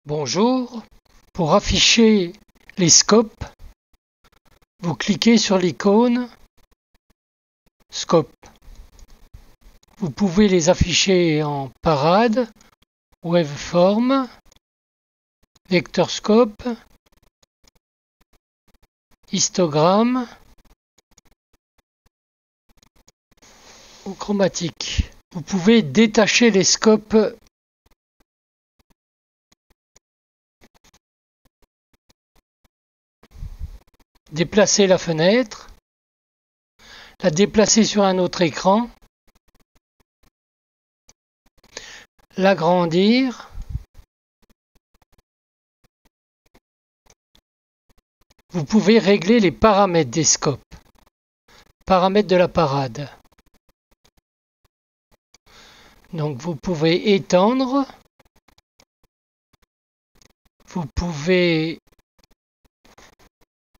Bonjour, pour afficher les scopes, vous cliquez sur l'icône Scope. Vous pouvez les afficher en parade, waveform, vector scope, histogramme ou chromatique. Vous pouvez détacher les scopes déplacer la fenêtre, la déplacer sur un autre écran, l'agrandir, vous pouvez régler les paramètres des scopes, paramètres de la parade. Donc vous pouvez étendre, vous pouvez...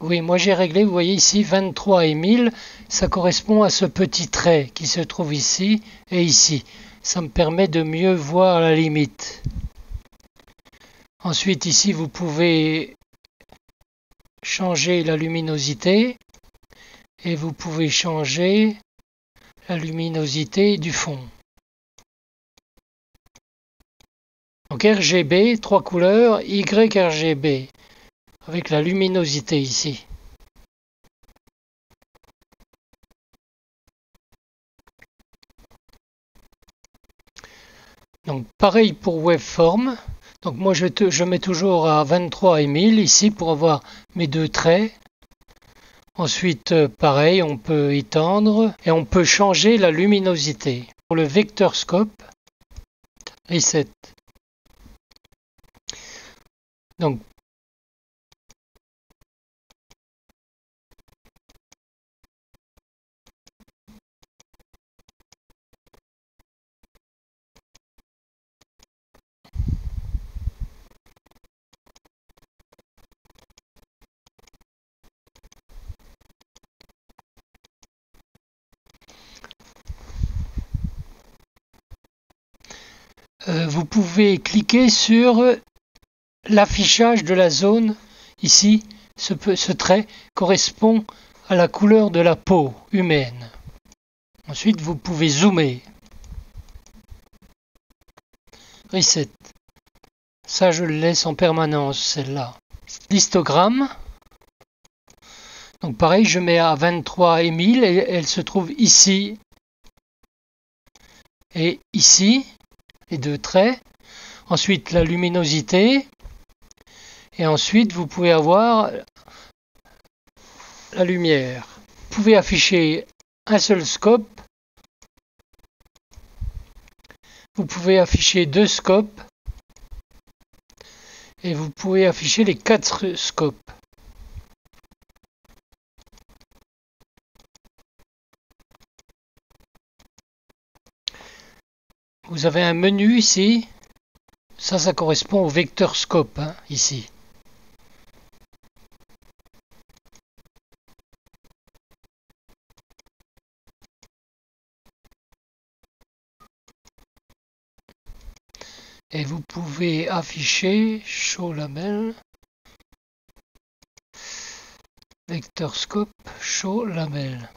Oui, moi j'ai réglé, vous voyez ici 23 et 1000, ça correspond à ce petit trait qui se trouve ici et ici. Ça me permet de mieux voir la limite. Ensuite ici vous pouvez changer la luminosité et vous pouvez changer la luminosité du fond. Donc RGB, 3 couleurs, YRGB, avec la luminosité ici. Donc pareil pour waveform. Donc moi je mets toujours à 23 et 1000 ici pour avoir mes deux traits. Ensuite pareil, on peut étendre et on peut changer la luminosité. Pour le vector scope, reset. Donc vous pouvez cliquer sur l'affichage de la zone. Ici, ce trait correspond à la couleur de la peau humaine. Ensuite, vous pouvez zoomer. Reset. Ça, je le laisse en permanence, celle-là. L'histogramme. Donc pareil, je mets à 23 et 1000 et elle se trouve ici et ici, les deux traits. Ensuite, la luminosité. Et ensuite, vous pouvez avoir la lumière. Vous pouvez afficher un seul scope. Vous pouvez afficher deux scopes. Et vous pouvez afficher les 4 scopes. Vous avez un menu ici. Ça correspond au vecteur scope, ici. Et vous pouvez afficher Show Label, Vector Scope, Show Label.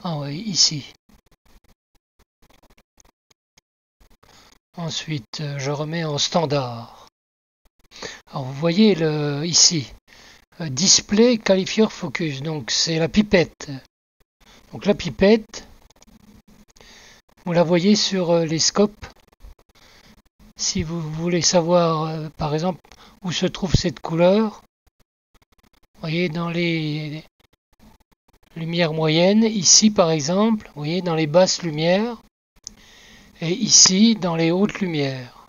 Ah oui, ici. Ensuite, je remets en standard. Alors vous voyez ici, Display Qualifier Focus, donc c'est la pipette. Donc la pipette, vous la voyez sur les scopes. Si vous voulez savoir, par exemple, où se trouve cette couleur, vous voyez dans les lumières moyennes, ici par exemple, vous voyez dans les basses lumières, et ici dans les hautes lumières.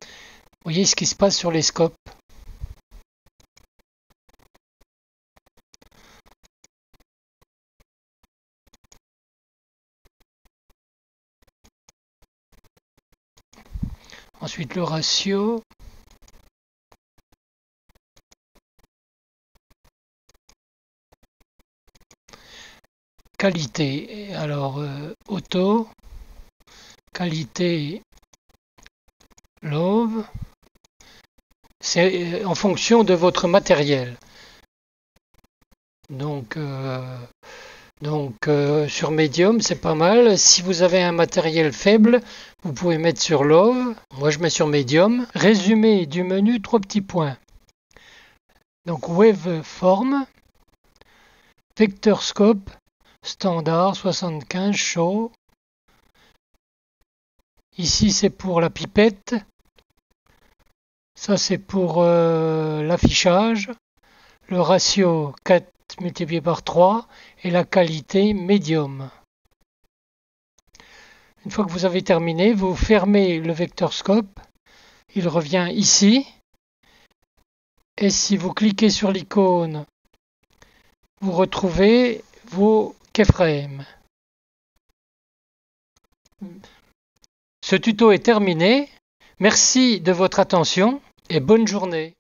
Vous voyez ce qui se passe sur les scopes. Ensuite le ratio. Qualité. Alors auto. qualité Love. C'est en fonction de votre matériel. Donc sur Medium, c'est pas mal. Si vous avez un matériel faible, vous pouvez mettre sur Love. Moi, je mets sur Medium. Résumé du menu, 3 petits points. Donc Waveform, Vector Scope, Standard, 75, Show. Ici, c'est pour la pipette. Ça, c'est pour l'affichage. Le ratio 4 multiplié par 3 et la qualité médium. Une fois que vous avez terminé, vous fermez le vector scope. Il revient ici. Et si vous cliquez sur l'icône, vous retrouvez vos keyframes. Ce tuto est terminé. Merci de votre attention et bonne journée.